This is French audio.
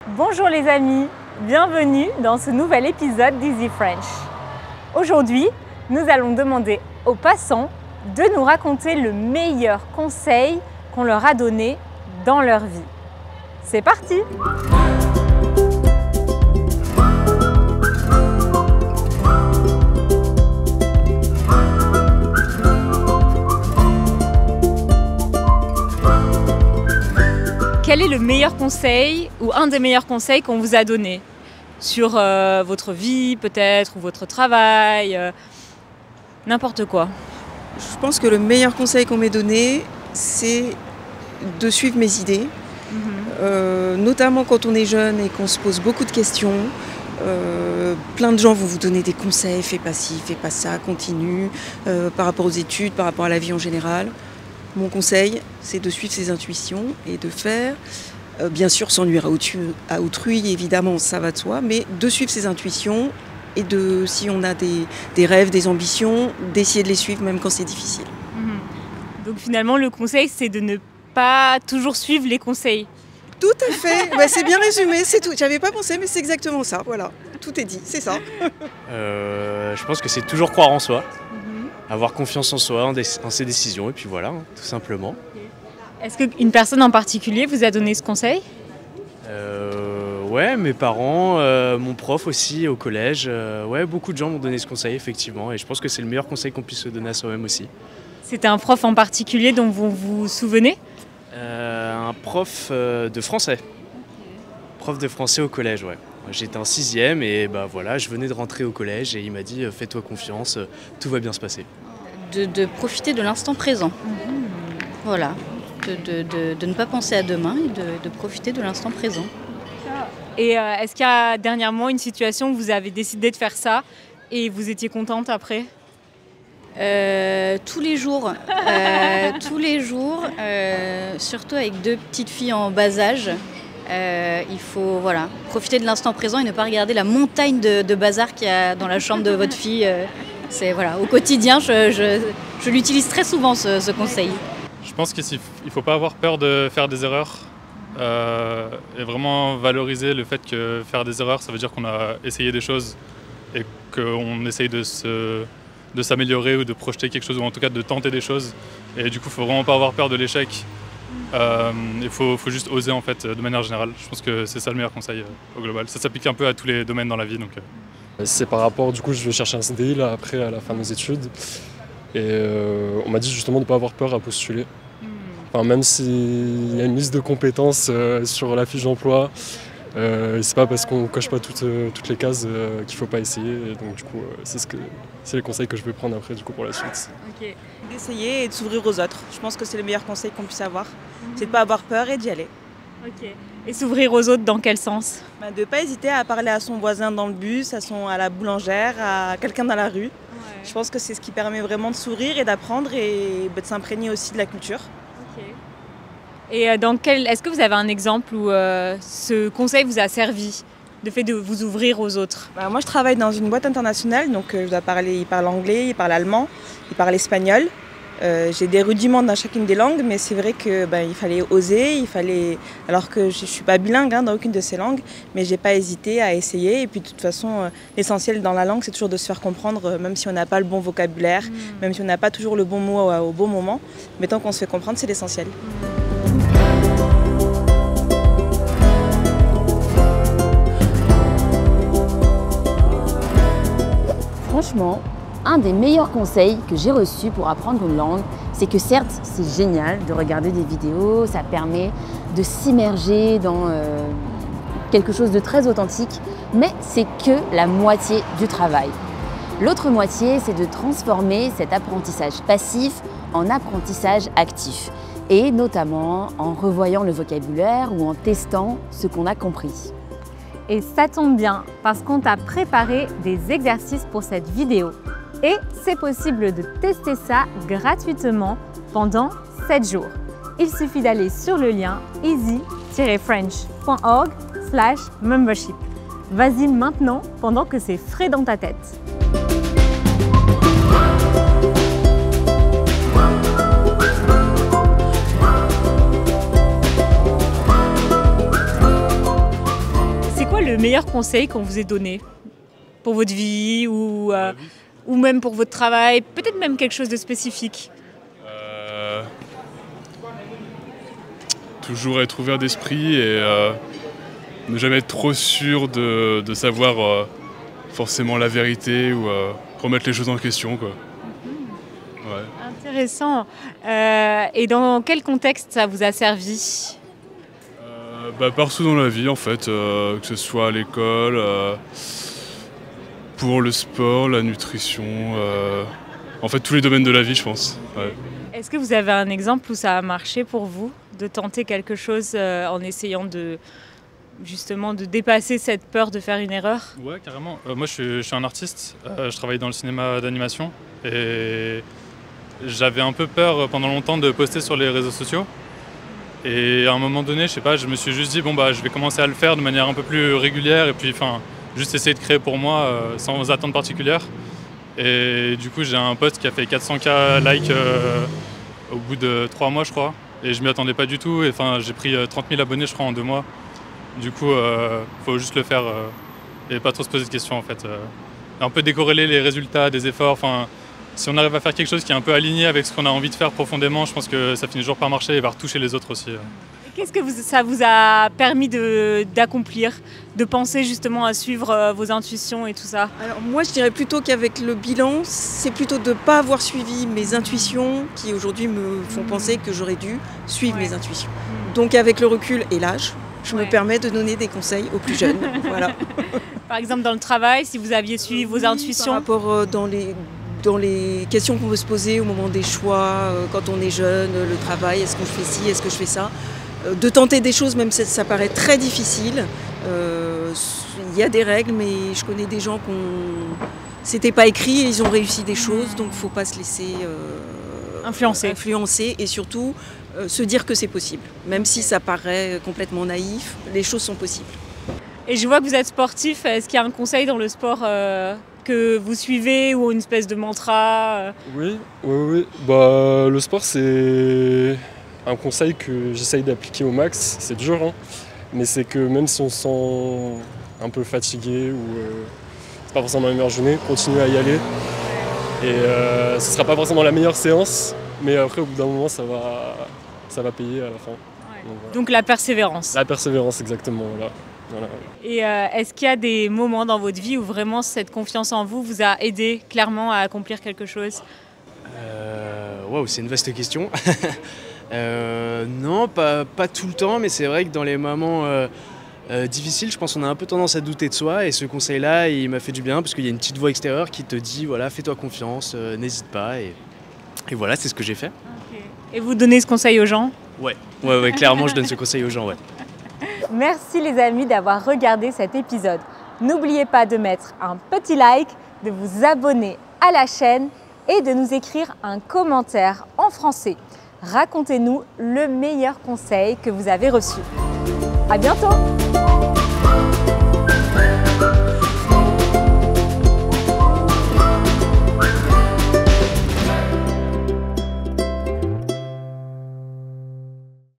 Bonjour les amis, bienvenue dans ce nouvel épisode d'Easy French. Aujourd'hui, nous allons demander aux passants de nous raconter le meilleur conseil qu'on leur a donné dans leur vie. C'est parti! Quel est le meilleur conseil ou un des meilleurs conseils qu'on vous a donné sur votre vie peut-être ou votre travail, n'importe quoi? Je pense que le meilleur conseil qu'on m'ait donné, c'est de suivre mes idées, notamment quand on est jeune et qu'on se pose beaucoup de questions. Plein de gens vont vous donner des conseils, fais pas ci, fais pas ça, continue, par rapport aux études, par rapport à la vie en général. Mon conseil, c'est de suivre ses intuitions et de faire, bien sûr sans nuire à autrui, évidemment, ça va de soi, mais de suivre ses intuitions et de, si on a des rêves, des ambitions, d'essayer de les suivre même quand c'est difficile. Donc finalement, le conseil, c'est de ne pas toujours suivre les conseils. Tout à fait, c'est bien résumé, c'est tout. J'avais pas pensé, mais c'est exactement ça, voilà. Tout est dit, c'est ça. Je pense que c'est toujours croire en soi. Avoir confiance en soi, en ses décisions, et puis voilà, tout simplement. Est-ce qu'une personne en particulier vous a donné ce conseil? Ouais, mes parents, mon prof aussi au collège. Ouais, beaucoup de gens m'ont donné ce conseil, effectivement, et je pense que c'est le meilleur conseil qu'on puisse se donner à soi-même aussi. C'était un prof en particulier dont vous vous souvenez? Un prof de français. Prof de français au collège, ouais. J'étais en 6e et voilà, je venais de rentrer au collège et il m'a dit « fais-toi confiance, tout va bien se passer ». De profiter de l'instant présent. Voilà, de ne pas penser à demain et de profiter de l'instant présent. Et est-ce qu'il y a dernièrement une situation où vous avez décidé de faire ça et vous étiez contente après? Tous les jours, surtout avec 2 petites filles en bas âge. Il faut profiter de l'instant présent et ne pas regarder la montagne de bazar qu'il y a dans la chambre de votre fille. Au quotidien, je l'utilise très souvent ce conseil. Je pense qu'il ne faut pas avoir peur de faire des erreurs et vraiment valoriser le fait que faire des erreurs, ça veut dire qu'on a essayé des choses et qu'on essaye de s'améliorer ou de projeter quelque chose ou en tout cas de tenter des choses. Et du coup, il ne faut vraiment pas avoir peur de l'échec. Il faut juste oser en fait de manière générale. Je pense que c'est ça le meilleur conseil au global. Ça s'applique un peu à tous les domaines dans la vie. C'est par rapport, du coup je vais chercher un CDI là, après à la fin de mes études et on m'a dit justement de ne pas avoir peur à postuler. Enfin, même s'il y a une liste de compétences sur la fiche d'emploi, c'est pas parce qu'on coche pas toutes les cases qu'il faut pas essayer. Et donc du coup c'est les conseils que je vais prendre après du coup pour la suite. Okay. D'essayer et de s'ouvrir aux autres. Je pense que c'est le meilleur conseil qu'on puisse avoir. C'est de pas avoir peur et d'y aller. Ok. Et s'ouvrir aux autres dans quel sens? De ne pas hésiter à parler à son voisin dans le bus, à la boulangère, à quelqu'un dans la rue. Ouais. Je pense que c'est ce qui permet vraiment de s'ouvrir et d'apprendre et de s'imprégner aussi de la culture. Okay. Et est-ce que vous avez un exemple où ce conseil vous a servi, le fait de vous ouvrir aux autres? Moi je travaille dans une boîte internationale, donc je dois parler, il parle anglais, il parle allemand, il parle espagnol. J'ai des rudiments dans chacune des langues, mais c'est vrai qu'il fallait oser, alors que je ne suis pas bilingue dans aucune de ces langues, mais je n'ai pas hésité à essayer. Et puis de toute façon, l'essentiel dans la langue, c'est toujours de se faire comprendre, même si on n'a pas le bon vocabulaire, même si on n'a pas toujours le bon mot au bon moment. Mais tant qu'on se fait comprendre, c'est l'essentiel. Franchement, un des meilleurs conseils que j'ai reçus pour apprendre une langue, c'est que certes, c'est génial de regarder des vidéos, ça permet de s'immerger dans quelque chose de très authentique, mais c'est que la moitié du travail. L'autre moitié, c'est de transformer cet apprentissage passif en apprentissage actif, et notamment en revoyant le vocabulaire ou en testant ce qu'on a compris. Et ça tombe bien, parce qu'on t'a préparé des exercices pour cette vidéo. Et c'est possible de tester ça gratuitement pendant 7 jours. Il suffit d'aller sur le lien easy-french.org/membership. Vas-y maintenant pendant que c'est frais dans ta tête. quoi le meilleur conseil qu'on vous ait donné pour votre vie ou même pour votre travail, peut-être même quelque chose de spécifique? Toujours être ouvert d'esprit et ne jamais être trop sûr de savoir forcément la vérité ou remettre les choses en question, quoi. Ouais. Intéressant. Et dans quel contexte ça vous a servi? Partout dans la vie en fait, que ce soit à l'école, pour le sport, la nutrition, en fait tous les domaines de la vie je pense. Ouais. Est-ce que vous avez un exemple où ça a marché pour vous, de tenter quelque chose en essayant justement de dépasser cette peur de faire une erreur? Ouais, carrément. Moi je suis un artiste, je travaille dans le cinéma d'animation et j'avais un peu peur pendant longtemps de poster sur les réseaux sociaux. Et à un moment donné, je sais pas, je me suis juste dit je vais commencer à le faire de manière un peu plus régulière et puis juste essayer de créer pour moi sans attente particulière. Et du coup, j'ai un post qui a fait 400K likes au bout de 3 mois, je crois. Et je m'y attendais pas du tout. Et j'ai pris 30 000 abonnés, je crois, en 2 mois. Du coup, faut juste le faire et pas trop se poser de questions en fait. Un peu décorréler les résultats des efforts. Si on arrive à faire quelque chose qui est un peu aligné avec ce qu'on a envie de faire profondément, je pense que ça finit toujours par marcher et par toucher les autres aussi. Qu'est-ce que ça vous a permis d'accomplir, de penser justement à suivre vos intuitions et tout ça? Alors moi je dirais plutôt qu'avec le bilan, c'est plutôt de ne pas avoir suivi mes intuitions qui aujourd'hui me font penser que j'aurais dû suivre mes intuitions. Donc avec le recul et l'âge, je me permets de donner des conseils aux plus jeunes. Voilà. Par exemple dans le travail, si vous aviez suivi vos intuitions? Par rapport dans les questions qu'on veut se poser au moment des choix, quand on est jeune, le travail, est-ce que je fais ci, est-ce que je fais ça, de tenter des choses même si ça paraît très difficile. Il y a des règles, mais je connais des gens c'était pas écrit et ils ont réussi des choses, donc il ne faut pas se laisser influencer et surtout se dire que c'est possible. Même si ça paraît complètement naïf, les choses sont possibles. Et je vois que vous êtes sportif, est-ce qu'il y a un conseil dans le sport que vous suivez ou une espèce de mantra? Oui. Le sport, c'est un conseil que j'essaye d'appliquer au max. C'est dur, hein, mais c'est que même si on se sent un peu fatigué ou c'est pas forcément la meilleure journée, continuer à y aller. Et ce sera pas forcément la meilleure séance, mais après, au bout d'un moment, ça va payer à la fin. Ouais. Donc la persévérance. La persévérance, exactement. Voilà. Et est-ce qu'il y a des moments dans votre vie où vraiment cette confiance en vous a aidé clairement à accomplir quelque chose? Waouh, c'est une vaste question. Non, pas tout le temps, mais c'est vrai que dans les moments difficiles, je pense qu'on a un peu tendance à douter de soi et ce conseil-là, il m'a fait du bien parce qu'il y a une petite voix extérieure qui te dit voilà, fais-toi confiance, n'hésite pas et voilà, c'est ce que j'ai fait. Okay. Et vous donnez ce conseil aux gens? Ouais, clairement, je donne ce conseil aux gens, ouais. Merci les amis d'avoir regardé cet épisode. N'oubliez pas de mettre un petit like, de vous abonner à la chaîne et de nous écrire un commentaire en français. Racontez-nous le meilleur conseil que vous avez reçu. À bientôt!